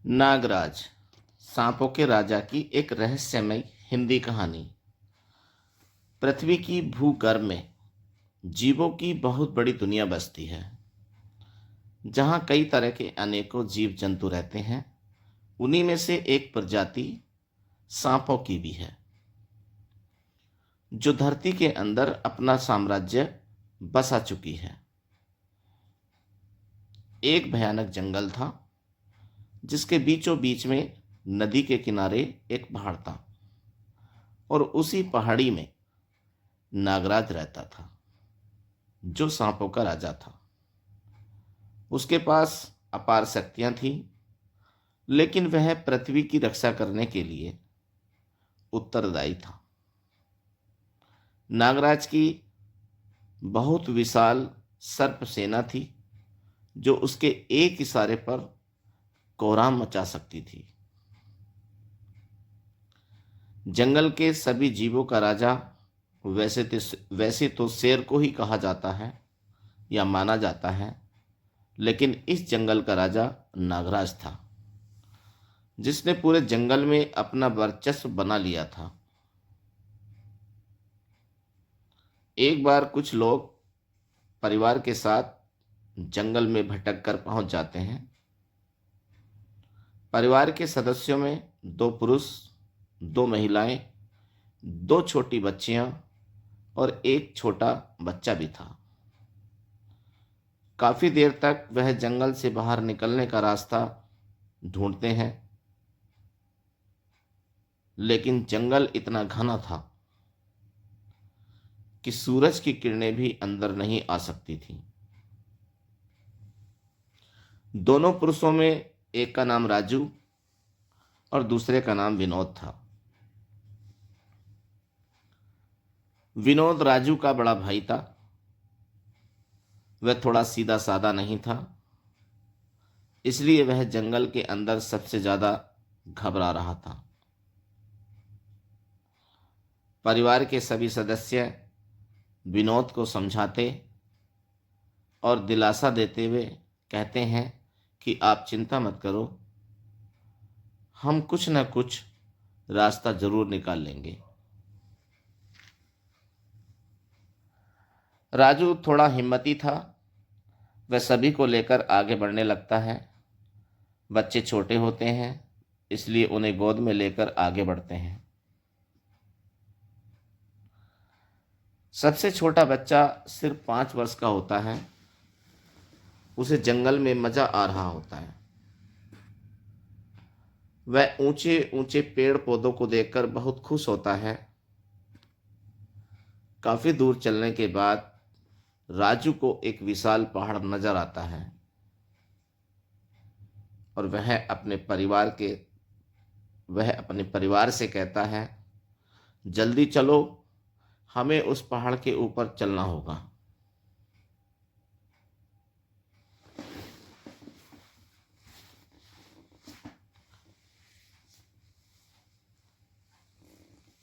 नागराज, सांपों के राजा की एक रहस्यमय हिंदी कहानी। पृथ्वी की भूगर्भ में जीवों की बहुत बड़ी दुनिया बसती है, जहाँ कई तरह के अनेकों जीव जंतु रहते हैं। उन्हीं में से एक प्रजाति सांपों की भी है, जो धरती के अंदर अपना साम्राज्य बसा चुकी है। एक भयानक जंगल था, जिसके बीचों बीच में नदी के किनारे एक पहाड़ था, और उसी पहाड़ी में नागराज रहता था, जो सांपों का राजा था। उसके पास अपार शक्तियां थीं, लेकिन वह पृथ्वी की रक्षा करने के लिए उत्तरदायी था। नागराज की बहुत विशाल सर्प सेना थी, जो उसके एक इशारे पर कोहराम मचा सकती थी। जंगल के सभी जीवों का राजा वैसे तो शेर को ही कहा जाता है या माना जाता है, लेकिन इस जंगल का राजा नागराज था, जिसने पूरे जंगल में अपना वर्चस्व बना लिया था। एक बार कुछ लोग परिवार के साथ जंगल में भटक कर पहुंच जाते हैं। परिवार के सदस्यों में दो पुरुष, दो महिलाएं, दो छोटी बच्चियां और एक छोटा बच्चा भी था। काफी देर तक वह जंगल से बाहर निकलने का रास्ता ढूंढते हैं, लेकिन जंगल इतना घना था कि सूरज की किरणें भी अंदर नहीं आ सकती थीं। दोनों पुरुषों में एक का नाम राजू और दूसरे का नाम विनोद था। विनोद राजू का बड़ा भाई था। वह थोड़ा सीधा साधा नहीं था, इसलिए वह जंगल के अंदर सबसे ज्यादा घबरा रहा था। परिवार के सभी सदस्य विनोद को समझाते और दिलासा देते हुए कहते हैं कि आप चिंता मत करो, हम कुछ न कुछ रास्ता जरूर निकाल लेंगे। राजू थोड़ा हिम्मती था। वह सभी को लेकर आगे बढ़ने लगता है। बच्चे छोटे होते हैं, इसलिए उन्हें गोद में लेकर आगे बढ़ते हैं। सबसे छोटा बच्चा सिर्फ 5 वर्ष का होता है। उसे जंगल में मजा आ रहा होता है। वह ऊंचे ऊंचे पेड़ पौधों को देखकर बहुत खुश होता है। काफी दूर चलने के बाद राजू को एक विशाल पहाड़ नजर आता है, और वह अपने परिवार से कहता है, जल्दी चलो, हमें उस पहाड़ के ऊपर चलना होगा।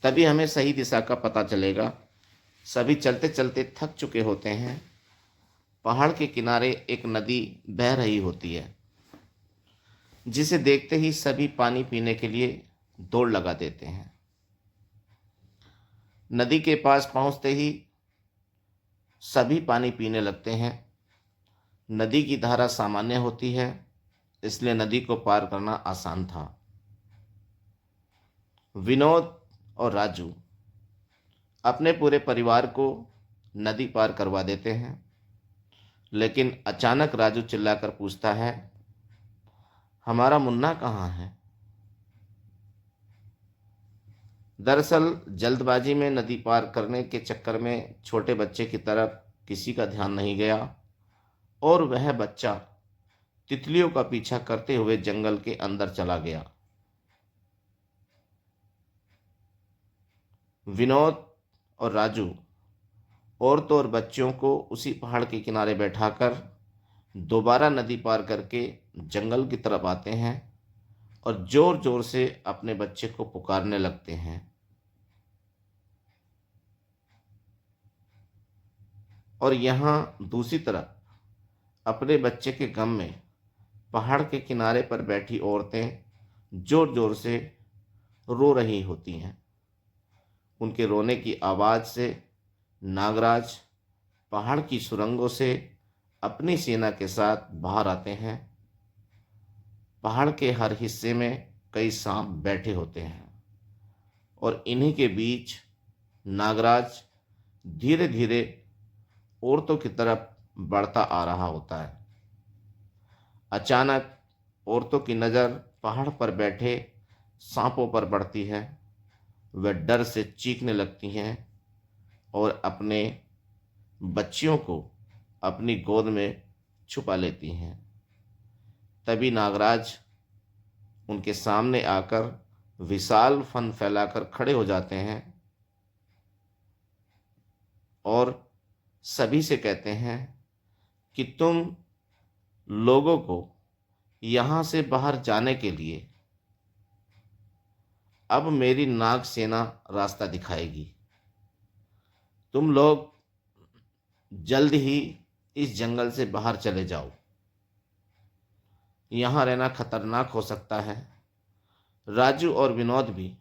तभी हमें सही दिशा का पता चलेगा। सभी चलते चलते थक चुके होते हैं। पहाड़ के किनारे एक नदी बह रही होती है, जिसे देखते ही सभी पानी पीने के लिए दौड़ लगा देते हैं। नदी के पास पहुंचते ही सभी पानी पीने लगते हैं। नदी की धारा सामान्य होती है, इसलिए नदी को पार करना आसान था। विनोद और राजू अपने पूरे परिवार को नदी पार करवा देते हैं, लेकिन अचानक राजू चिल्लाकर पूछता है, हमारा मुन्ना कहाँ है? दरअसल जल्दबाजी में नदी पार करने के चक्कर में छोटे बच्चे की तरफ किसी का ध्यान नहीं गया, और वह बच्चा तितलियों का पीछा करते हुए जंगल के अंदर चला गया। विनोद और राजू औरतों और बच्चियों को उसी पहाड़ के किनारे बैठाकर दोबारा नदी पार करके जंगल की तरफ आते हैं, और जोर जोर से अपने बच्चे को पुकारने लगते हैं। और यहाँ दूसरी तरफ अपने बच्चे के गम में पहाड़ के किनारे पर बैठी औरतें जोर जोर से रो रही होती हैं। उनके रोने की आवाज़ से नागराज पहाड़ की सुरंगों से अपनी सेना के साथ बाहर आते हैं। पहाड़ के हर हिस्से में कई सांप बैठे होते हैं और इन्हीं के बीच नागराज धीरे धीरे औरतों की तरफ बढ़ता आ रहा होता है। अचानक औरतों की नज़र पहाड़ पर बैठे सांपों पर पड़ती है। वह डर से चीखने लगती हैं और अपने बच्चियों को अपनी गोद में छुपा लेती हैं। तभी नागराज उनके सामने आकर विशाल फन फैलाकर खड़े हो जाते हैं और सभी से कहते हैं कि तुम लोगों को यहाँ से बाहर जाने के लिए अब मेरी नाग सेना रास्ता दिखाएगी। तुम लोग जल्द ही इस जंगल से बाहर चले जाओ। यहाँ रहना खतरनाक हो सकता है। राजू और विनोद भी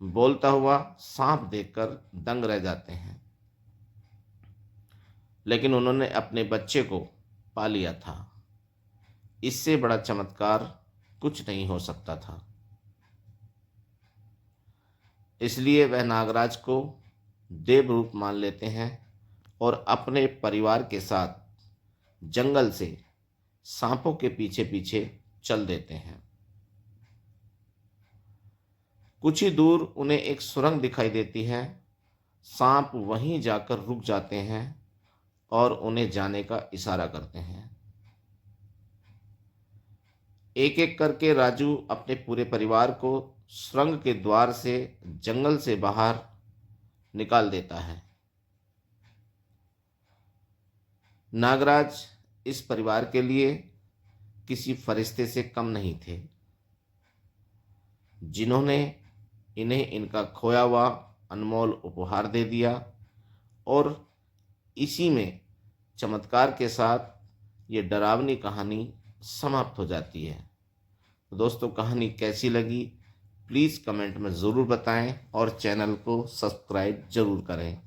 बोलता हुआ सांप देखकर दंग रह जाते हैं, लेकिन उन्होंने अपने बच्चे को पा लिया था। इससे बड़ा चमत्कार कुछ नहीं हो सकता था। इसलिए वह नागराज को देव रूप मान लेते हैं और अपने परिवार के साथ जंगल से सांपों के पीछे पीछे चल देते हैं। कुछ ही दूर उन्हें एक सुरंग दिखाई देती है। सांप वहीं जाकर रुक जाते हैं और उन्हें जाने का इशारा करते हैं। एक एक करके राजू अपने पूरे परिवार को सुरंग के द्वार से जंगल से बाहर निकाल देता है। नागराज इस परिवार के लिए किसी फरिश्ते से कम नहीं थे, जिन्होंने इन्हें इनका खोया हुआ अनमोल उपहार दे दिया। और इसी में चमत्कार के साथ ये डरावनी कहानी समाप्त हो जाती है। तो दोस्तों, कहानी कैसी लगी प्लीज़ कमेंट में ज़रूर बताएं और चैनल को सब्सक्राइब ज़रूर करें।